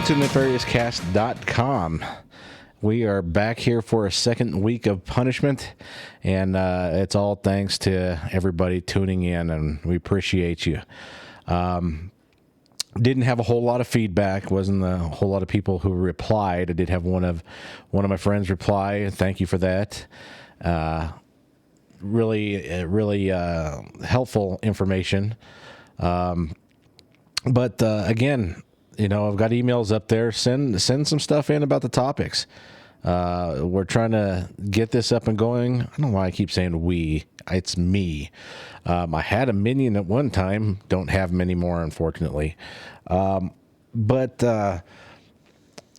to NefariousCast.com. We are back here for a second week of punishment, and it's all thanks to everybody tuning in, and we appreciate you. Didn't have a whole lot of feedback. Wasn't a whole lot of people who replied. I did have one of my friends reply. Thank you for that. Really helpful information. But again, I've got emails up there. Send some stuff in about the topics. We're trying to get this up and going. I don't know why I keep saying we. It's me. I had a minion at one time. Don't have them anymore, unfortunately. But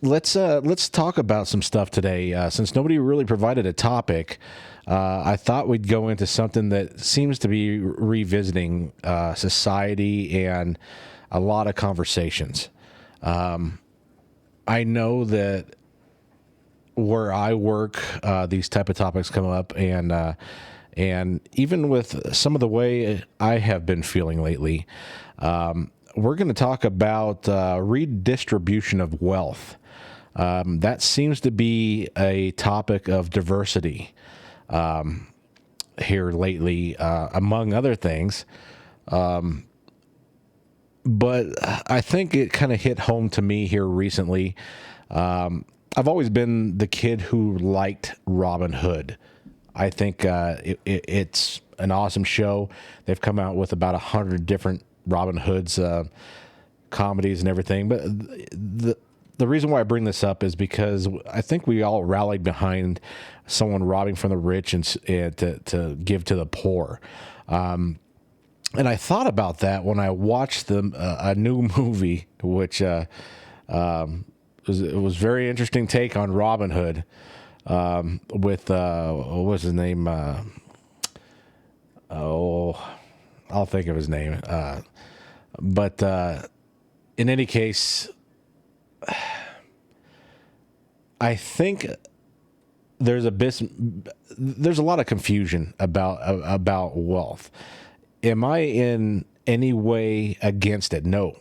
let's talk about some stuff today. Since nobody really provided a topic, I thought we'd go into something that seems to be revisiting society and a lot of conversations. I know that where I work, these type of topics come up, and even with some of the way I have been feeling lately, we're going to talk about redistribution of wealth. That seems to be a topic of diversity here lately, among other things. But I think it kind of hit home to me here recently. I've always been the kid who liked Robin Hood. I think it's an awesome show. They've come out with about 100 different Robin Hood's comedies and everything. But the reason why I bring this up is because I think we all rallied behind someone robbing from the rich and to give to the poor. And I thought about that when I watched a new movie, which it was very interesting take on Robin Hood, with what was his name? I'll think of his name. But in any case, I think there's a lot of confusion about wealth. Am I in any way against it? No,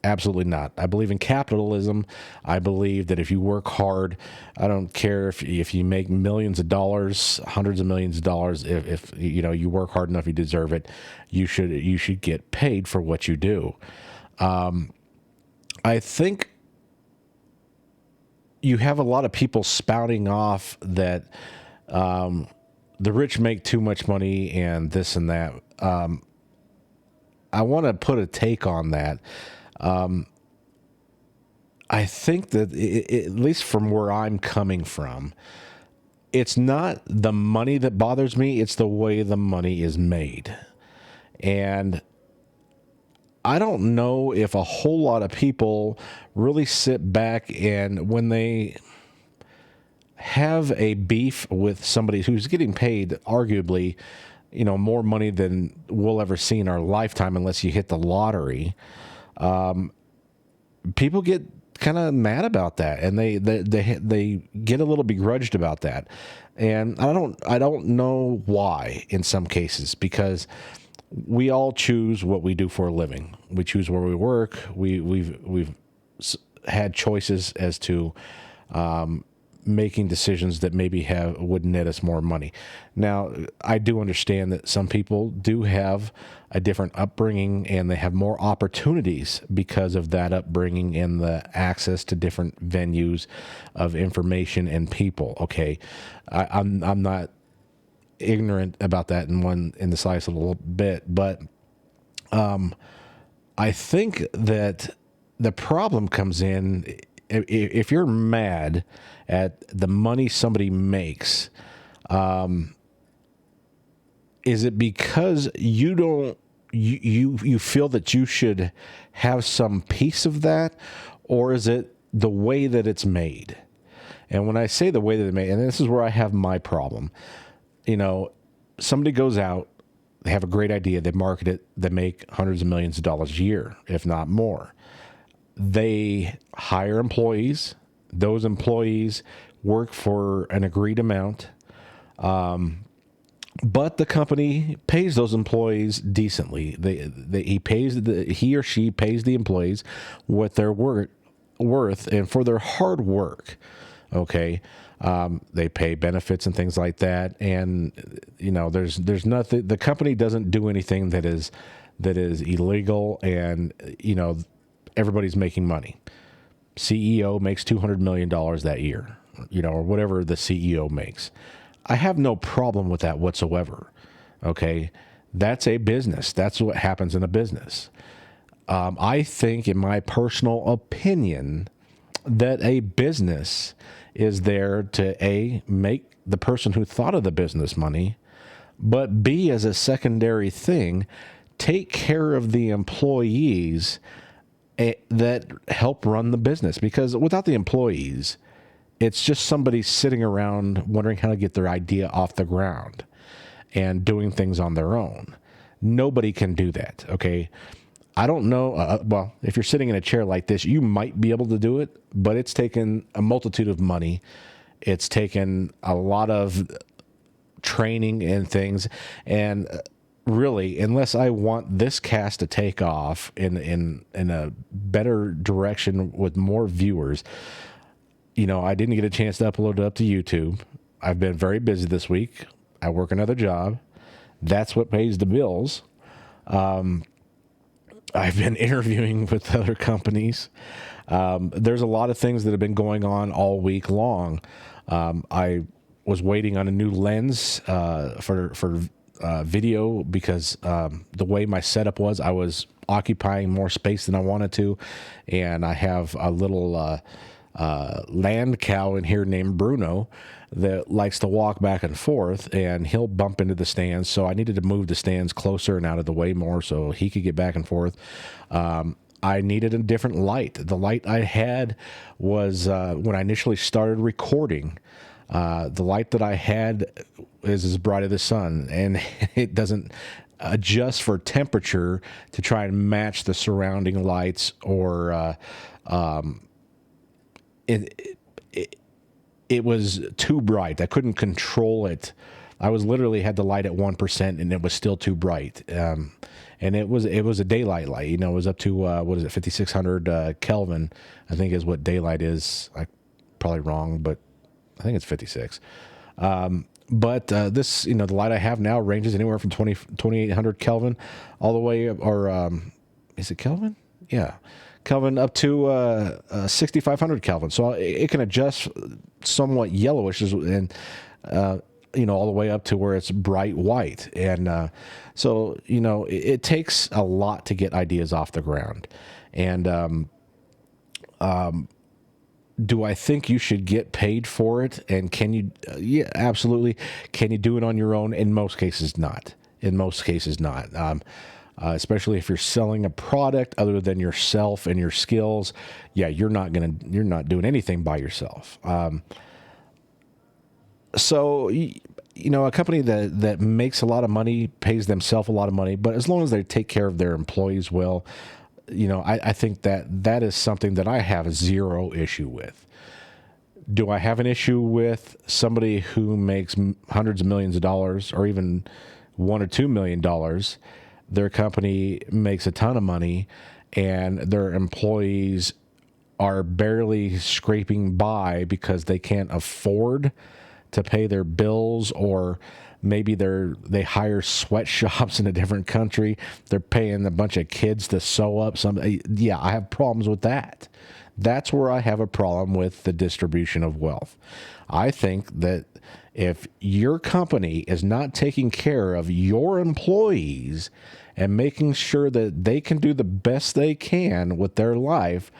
absolutely not. I believe in capitalism. I believe that if you work hard, I don't care if you make millions of dollars, hundreds of millions of dollars. If you work hard enough, you deserve it. You should get paid for what you do. I think you have a lot of people spouting off that the rich make too much money and this and that. I want to put a take on that. I think that at least from where I'm coming from, it's not the money that bothers me. It's the way the money is made. And I don't know if a whole lot of people really sit back and when they have a beef with somebody who's getting paid arguably, more money than we'll ever see in our lifetime unless you hit the lottery. People get kind of mad about that, and they get a little begrudged about that. And I don't know why in some cases, because we all choose what we do for a living. We choose where we work. We've had choices as to making decisions that maybe would net us more money. Now, I do understand that some people do have a different upbringing and they have more opportunities because of that upbringing and the access to different venues of information and people. Okay, I'm not ignorant about that in the slightest little bit, but I think that the problem comes in if you're mad at the money somebody makes, is it because you feel that you should have some piece of that, or is it the way that it's made? And when I say the way that it's made, and this is where I have my problem, somebody goes out, they have a great idea, they market it, they make hundreds of millions of dollars a year, if not more. They hire employees. Those employees work for an agreed amount. But the company pays those employees decently. He or she pays the employees what they're worth worth and for their hard work. Okay. They pay benefits and things like that. And, there's nothing, the company doesn't do anything that is illegal, and, everybody's making money. CEO makes $200 million that year, or whatever the CEO makes. I have no problem with that whatsoever. Okay. That's a business. That's what happens in a business. I think, in my personal opinion, that a business is there to make the person who thought of the business money, but B, as a secondary thing, take care of the employees that help run the business. Because without the employees, it's just somebody sitting around wondering how to get their idea off the ground and doing things on their own. Nobody can do that. Okay. I don't know. Well, if you're sitting in a chair like this, you might be able to do it, but it's taken a multitude of money. It's taken a lot of training and things. And really, unless I want this cast to take off in a better direction with more viewers, I didn't get a chance to upload it up to YouTube. I've been very busy this week. I work another job. That's what pays the bills. I've been interviewing with other companies. There's a lot of things that have been going on all week long. I was waiting on a new lens for video because the way my setup was, I was occupying more space than I wanted to, and I have a little land cow in here named Bruno that likes to walk back and forth, and he'll bump into the stands. So I needed to move the stands closer and out of the way more so he could get back and forth. I needed a different light. The light I had was when I initially started recording. The light that I had is as bright as the sun, and it doesn't adjust for temperature to try and match the surrounding lights, or it was too bright. I couldn't control it. I was literally had the light at 1%, and it was still too bright. And it was a daylight light. It was up to 5,600 Kelvin, I think is what daylight is. I'm probably wrong, but I think it's 56. But this, the light I have now ranges anywhere from 2,800 Kelvin all the way, or is it Kelvin? Yeah. Kelvin up to 6,500 Kelvin. So it can adjust somewhat yellowish and, all the way up to where it's bright white. And so, it takes a lot to get ideas off the ground. And do I think you should get paid for it? And can you, yeah, absolutely. Can you do it on your own? In most cases, not. Especially if you're selling a product other than yourself and your skills. Yeah, you're not doing anything by yourself. So, a company that makes a lot of money pays themselves a lot of money, but as long as they take care of their employees well, I think that is something that I have zero issue with. Do I have an issue with somebody who makes hundreds of millions of dollars, or even $1 or $2 million? Their company makes a ton of money, and their employees are barely scraping by because they can't afford to pay their bills, or maybe they hire sweatshops in a different country. They're paying a bunch of kids to sew up something. Yeah, I have problems with that. That's where I have a problem with the distribution of wealth. I think that if your company is not taking care of your employees and making sure that they can do the best they can with their life,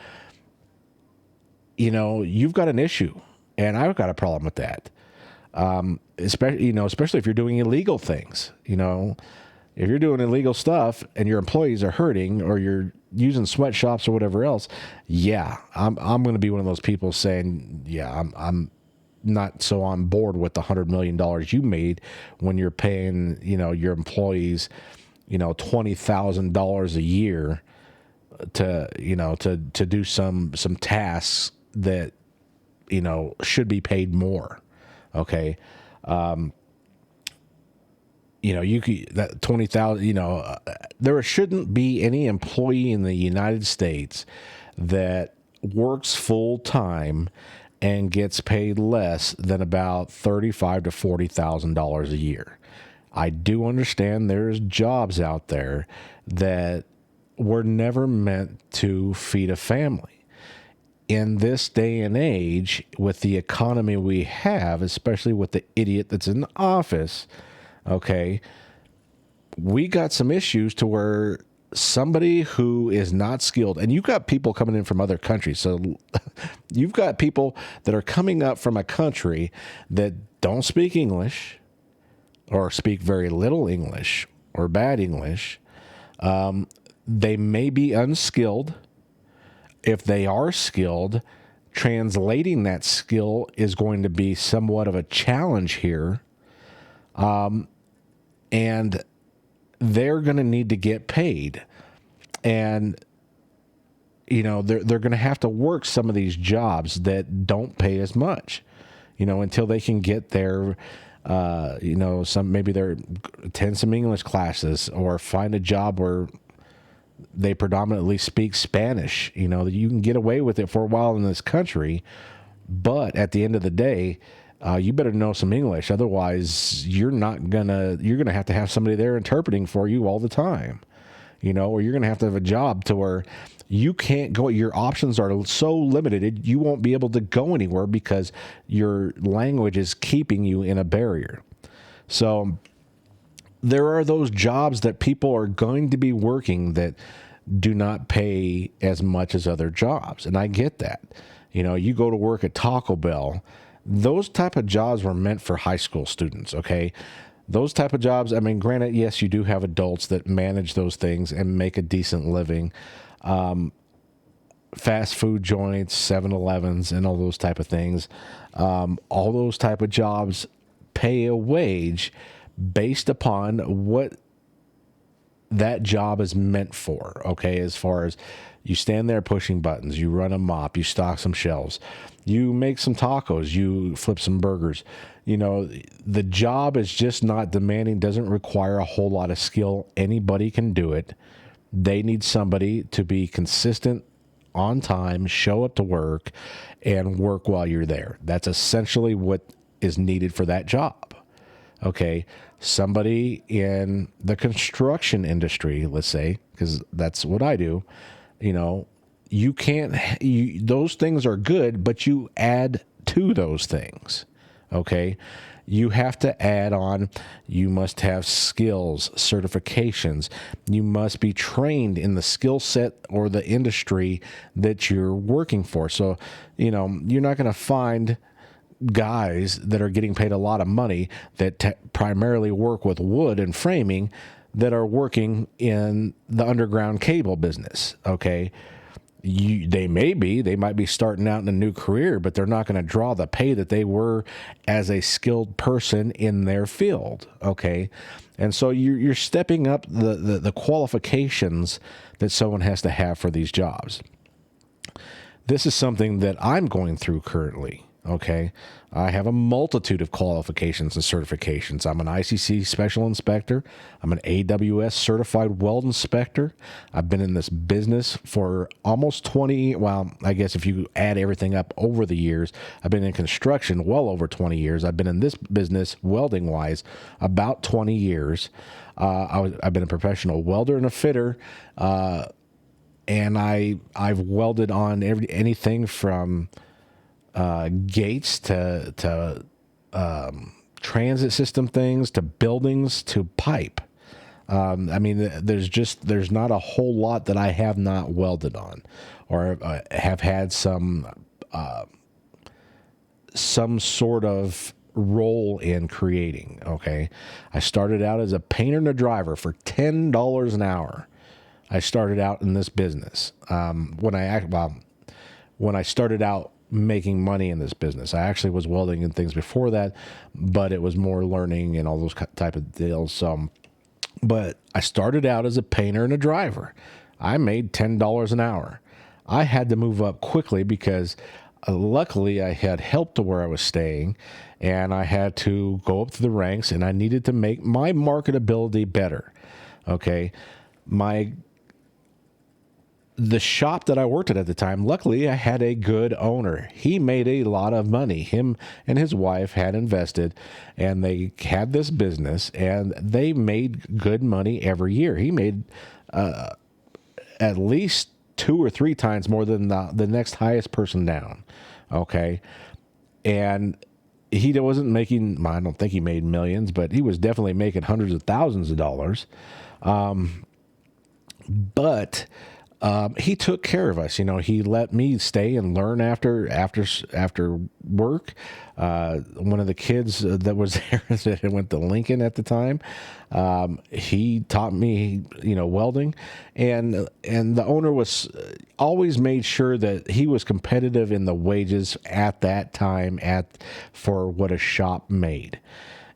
you've got an issue, and I've got a problem with that. Especially if you're doing illegal things. If you're doing illegal stuff and your employees are hurting, or you're using sweatshops or whatever else, yeah, I'm going to be one of those people saying, yeah, I'm not so on board with the $100 million you made when you're paying, your employees, $20,000 a year to do some tasks that, should be paid more. Okay. You could, that 20,000, there shouldn't be any employee in the United States that works full time and gets paid less than about $35,000 to $40,000 a year. I do understand there's jobs out there that were never meant to feed a family. In this day and age, with the economy we have, especially with the idiot that's in the office, okay, we got some issues to where somebody who is not skilled, and you've got people coming in from other countries. So you've got people that are coming up from a country that don't speak English or speak very little English or bad English. They may be unskilled. If they are skilled, translating that skill is going to be somewhat of a challenge here. And they're going to need to get paid. And, you know, they're going to have to work some of these jobs that don't pay as much, you know, until they can get their, you know, maybe they're attend some English classes or find a job where they predominantly speak Spanish. You know, you can get away with it for a while in this country, but at the end of the day, you better know some English. Otherwise, you're going to have somebody there interpreting for you all the time, you know, or you're going to have a job to where you can't go. Your options are so limited. You won't be able to go anywhere because your language is keeping you in a barrier. So there are those jobs that people are going to be working that do not pay as much as other jobs. And I get that. You know, you go to work at Taco Bell, those type of jobs were meant for high school students, okay? Those type of jobs, I mean, granted, yes, you do have adults that manage those things and make a decent living. Fast food joints, 7-Elevens, and all those type of things. All those type of jobs pay a wage based upon what that job is meant for, okay? As far as you stand there pushing buttons, you run a mop, you stock some shelves, you make some tacos, you flip some burgers. You know, the job is just not demanding, doesn't require a whole lot of skill. Anybody can do it. They need somebody to be consistent, on time, show up to work, and work while you're there. That's essentially what is needed for that job. Okay, somebody in the construction industry, let's say, because that's what I do, you know, those things are good, but you add to those things, okay? You have to add on, you must have skills, certifications, you must be trained in the skill set or the industry that you're working for. So, you know, you're not going to find guys that are getting paid a lot of money that primarily work with wood and framing that are working in the underground cable business, okay? They might be starting out in a new career, but they're not going to draw the pay that they were as a skilled person in their field, okay? And so you're stepping up the qualifications that someone has to have for these jobs. This is something that I'm going through currently. Okay, I have a multitude of qualifications and certifications. I'm an ICC special inspector. I'm an AWS certified weld inspector. I've been in this business for almost 20, well, I guess if you add everything up over the years, I've been in construction well over 20 years. I've been in this business welding wise about 20 years. I've been a professional welder and a fitter. And I've welded on anything from gates to transit system things to buildings to pipe. I mean, there's not a whole lot that I have not welded on or have had some sort of role in creating. Okay, I started out as a painter and a driver for $10 an hour. I started out in this business when I started out making money in this business. I actually was welding and things before that, but it was more learning and all those type of deals. But I started out as a painter and a driver. I made $10 an hour. I had to move up quickly because luckily I had help to where I was staying, and I had to go up to the ranks, and I needed to make my marketability better. Okay, the shop that I worked at the time, luckily I had a good owner. He made a lot of money. Him and his wife had invested and they had this business and they made good money every year. He made at least 2 or 3 times more than the next highest person down. Okay. And he wasn't making, I don't think he made millions, but he was definitely making hundreds of thousands of dollars. But he took care of us. You know, he let me stay and learn after work. One of the kids that was there that went to Lincoln at the time, he taught me, you know, welding, and the owner was always made sure that he was competitive in the wages at that time for what a shop made.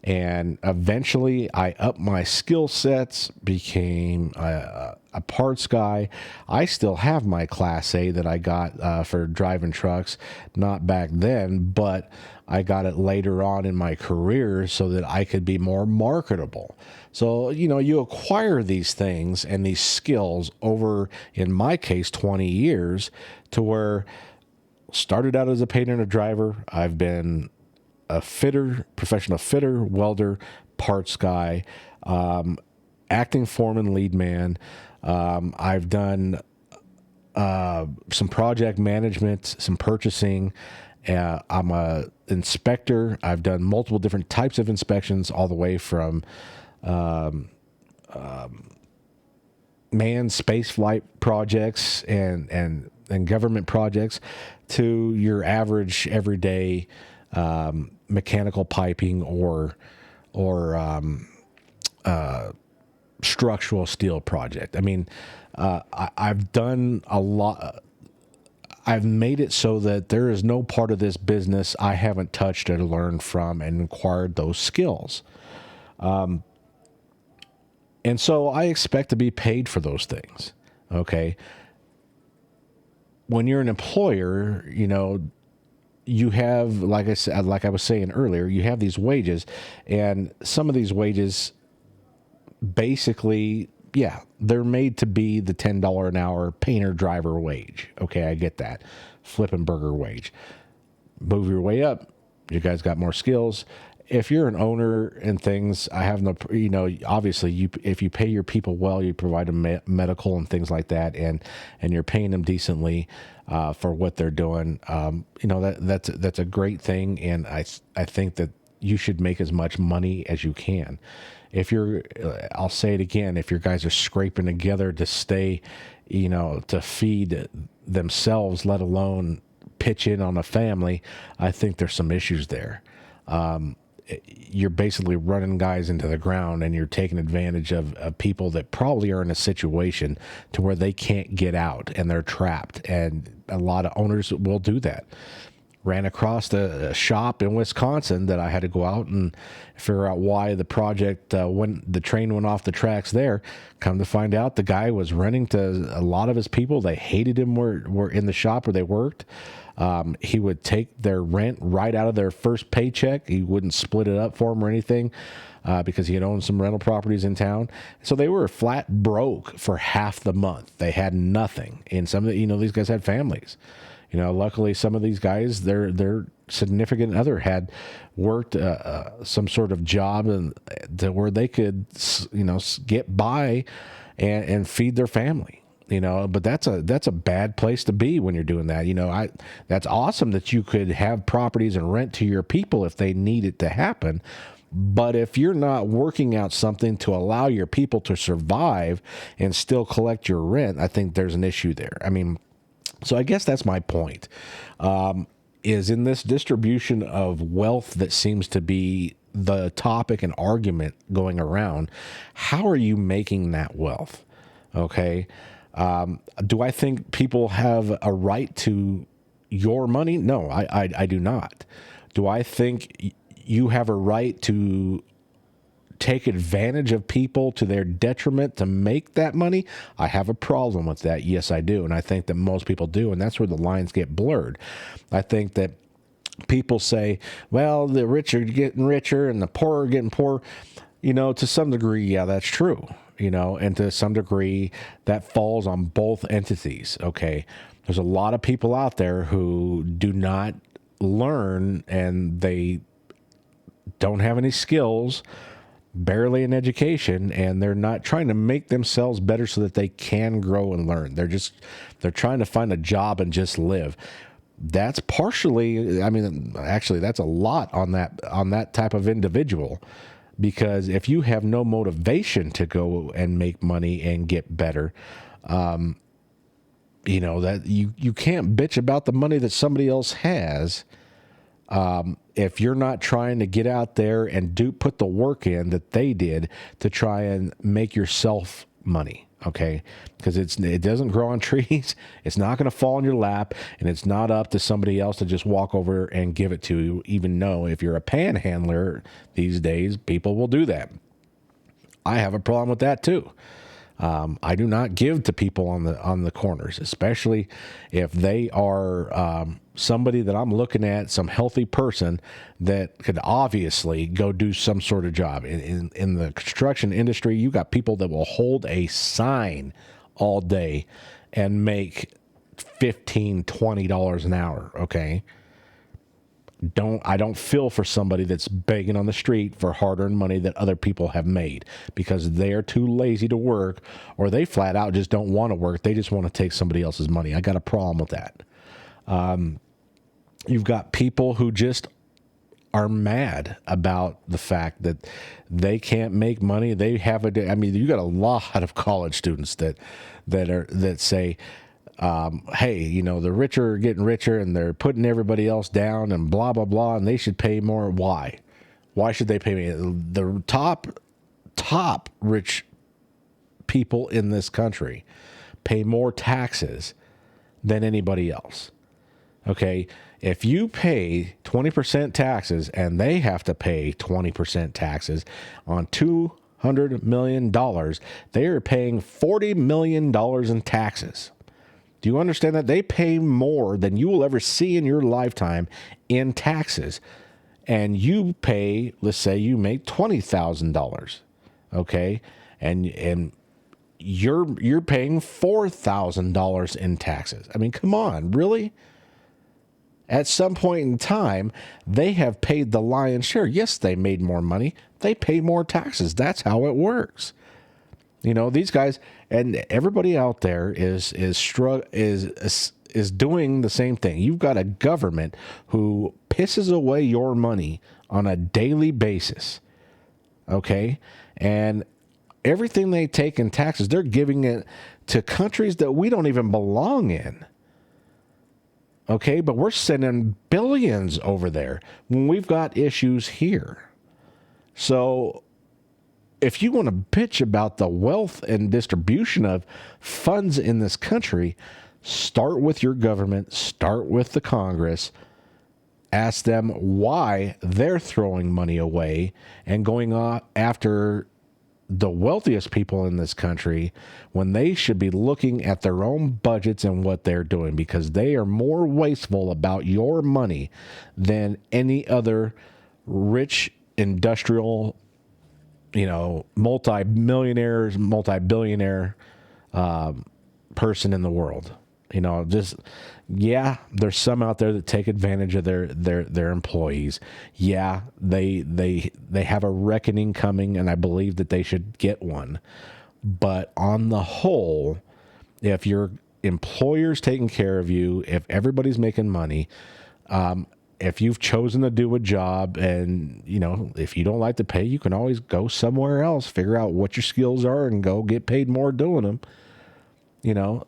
And eventually I upped my skill sets, became a parts guy. I still have my Class A that I got for driving trucks, not back then, but I got it later on in my career so that I could be more marketable. So, you know, you acquire these things and these skills over, in my case, 20 years to where started out as a painter and a driver. I've been a fitter, professional fitter, welder, parts guy, acting foreman, lead man. I've done some project management, some purchasing. I'm a inspector. I've done multiple different types of inspections, all the way from manned space flight projects and government projects to your average everyday mechanical piping or structural steel project. I mean, I've done a lot. I've made it so that there is no part of this business I haven't touched or learned from and acquired those skills. And so I expect to be paid for those things. Okay. When you're an employer, you know, you have, like I said, like I was saying earlier, you have these wages, and some of these wages basically, yeah, they're made to be the $10 an hour painter driver wage. Okay, I get that. Flipping burger wage. Move your way up. You guys got more skills. If you're an owner and things, I have no, you know, obviously if you pay your people well, you provide them medical and things like that, and you're paying them decently for what they're doing. You know, that's a great thing, and I think that you should make as much money as you can. If you're, I'll say it again, if your guys are scraping together to stay, you know, to feed themselves, let alone pitch in on a family, I think there's some issues there. You're basically running guys into the ground, and you're taking advantage of people that probably are in a situation to where they can't get out and they're trapped. And a lot of owners will do that. Ran across a shop in Wisconsin that I had to go out and figure out why the project, when the train went off the tracks there. Come to find out, the guy was renting to a lot of his people. They hated him were in the shop where they worked. He would take their rent right out of their first paycheck. He wouldn't split it up for them or anything, because he had owned some rental properties in town. So they were flat broke for half the month. They had nothing. And some of the, you know, these guys had families. You know, luckily some of these guys, their significant other had worked some sort of job and to where they could, you know, get by and feed their family. You know, but that's a bad place to be when you're doing that. You know, that's awesome that you could have properties and rent to your people if they need it to happen. But if you're not working out something to allow your people to survive and still collect your rent, I think there's an issue there. I mean, so I guess that's my point, is in this distribution of wealth that seems to be the topic and argument going around, how are you making that wealth? Okay. Do I think people have a right to your money? No, I do not. Do I think you have a right to take advantage of people to their detriment to make that money? I have a problem with that. Yes, I do. And I think that most people do. And that's where the lines get blurred. I think that people say, well, the rich are getting richer and the poor are getting poorer. You know, to some degree, yeah, that's true. and to some degree that falls on both entities. Okay. There's a lot of people out there who do not learn, and they don't have any skills, barely an education, and they're not trying to make themselves better so that they can grow and learn. They're trying to find a job and just live. That's partially, actually that's a lot on that type of individual, because if you have no motivation to go and make money and get better, that you can't bitch about the money that somebody else has. If you're not trying to get out there and put the work in that they did to try and make yourself money. Okay. Because it doesn't grow on trees. It's not going to fall in your lap, and it's not up to somebody else to just walk over and give it to you. Even though if you're a panhandler these days, people will do that. I have a problem with that too. I do not give to people on the corners, especially if they are somebody that I'm looking at, some healthy person that could obviously go do some sort of job. In the construction industry, you got people that will hold a sign all day and make $15, $20 an hour. Okay. I don't feel for somebody that's begging on the street for hard-earned money that other people have made, because they're too lazy to work, or they flat out just don't want to work. They just want to take somebody else's money. I got a problem with that. You've got people who just are mad about the fact that they can't make money. They have you got a lot of college students that say, hey, the rich are getting richer and they're putting everybody else down and blah, blah, blah, and they should pay more. Why? Why should they pay me? The top rich people in this country pay more taxes than anybody else. Okay? If you pay 20% taxes and they have to pay 20% taxes on $200 million, they are paying $40 million in taxes. Do you understand that? They pay more than you will ever see in your lifetime in taxes. And you pay, let's say you make $20,000. Okay? And you're paying $4,000 in taxes. I mean, come on, really? At some point in time, they have paid the lion's share. Yes, they made more money. They pay more taxes. That's how it works. These guys and everybody out there is doing the same thing. You've got a government who pisses away your money on a daily basis. Okay? And everything they take in taxes, they're giving it to countries that we don't even belong in. Okay? But we're sending billions over there when we've got issues here. So if you want to bitch about the wealth and distribution of funds in this country, start with your government, start with the Congress, ask them why they're throwing money away and going after the wealthiest people in this country when they should be looking at their own budgets and what they're doing, because they are more wasteful about your money than any other rich industrial multi-millionaires, multi-billionaire person in the world. There's some out there that take advantage of their employees. Yeah, they have a reckoning coming, and I believe that they should get one. But on the whole, if your employer's taking care of you, if everybody's making money, if you've chosen to do a job and, if you don't like the pay, you can always go somewhere else, figure out what your skills are and go get paid more doing them,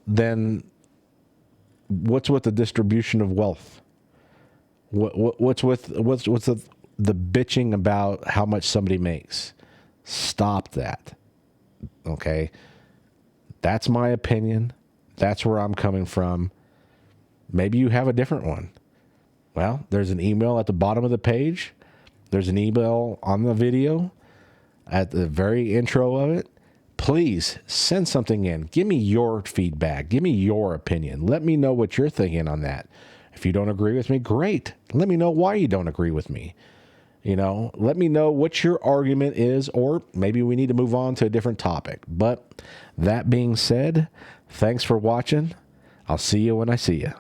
then what's with the distribution of wealth? What's the bitching about how much somebody makes? Stop that. Okay. That's my opinion. That's where I'm coming from. Maybe you have a different one. Well, there's an email at the bottom of the page. There's an email on the video at the very intro of it. Please send something in. Give me your feedback. Give me your opinion. Let me know what you're thinking on that. If you don't agree with me, great. Let me know why you don't agree with me. You know, let me know what your argument is, or maybe we need to move on to a different topic. But that being said, thanks for watching. I'll see you when I see you.